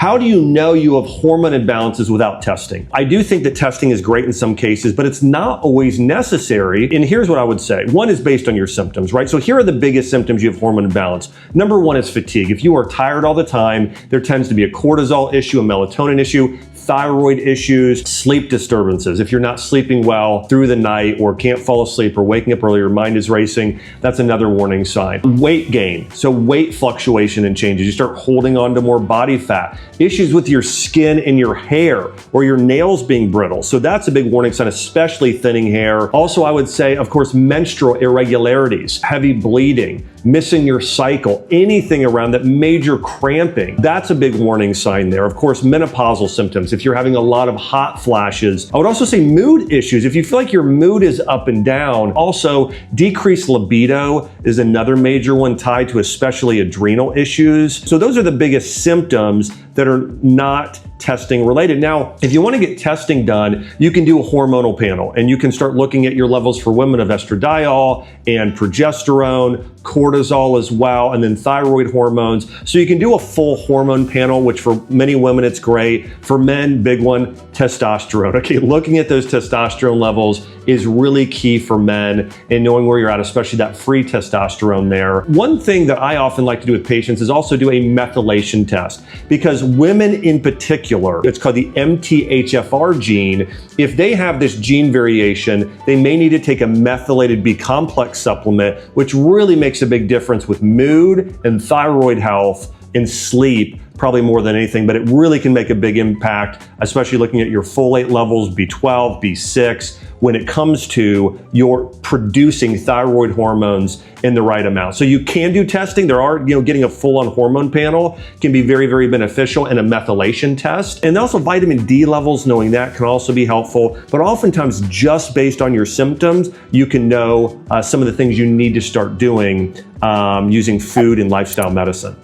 How do you know you have hormone imbalances without testing? I do think that testing is great in some cases, but it's not always necessary. And here's what I would say. One is based on your symptoms, right? So here are the biggest symptoms you have hormone imbalance. Number one is fatigue. If you are tired all the time, there tends to be a cortisol issue, a melatonin issue, thyroid issues, sleep disturbances. If you're not sleeping well through the night or can't fall asleep or waking up early, your mind is racing, that's another warning sign. Weight gain, so weight fluctuation and changes. You start holding on to more body fat. Issues with your skin and your hair or your nails being brittle. So that's a big warning sign, especially thinning hair. Also, I would say, of course, menstrual irregularities, heavy bleeding, missing your cycle, anything around that, major cramping. That's a big warning sign there. Of course, menopausal symptoms. If you're having a lot of hot flashes. I would also say mood issues. If you feel like your mood is up and down. Also, decreased libido is another major one tied to especially adrenal issues. So those are the biggest symptoms that are not testing related. Now, if you want to get testing done, you can do a hormonal panel and you can start looking at your levels for women of estradiol and progesterone, cortisol as well, and then thyroid hormones. So you can do a full hormone panel, which for many women, it's great. For men, big one, testosterone. Okay, looking at those testosterone levels is really key for men and knowing where you're at, especially that free testosterone there. One thing that I often like to do with patients is also do a methylation test because women in particular, it's called the MTHFR gene. If they have this gene variation, they may need to take a methylated B complex supplement, which really makes a big difference with mood and thyroid health and sleep, probably more than anything, but it really can make a big impact, especially looking at your folate levels, B12, B6, when it comes to your producing thyroid hormones in the right amount. So you can do testing. There are, getting a full-on hormone panel can be very, very beneficial, and a methylation test. And also vitamin D levels, knowing that can also be helpful. But oftentimes, just based on your symptoms, you can know some of the things you need to start doing using food and lifestyle medicine.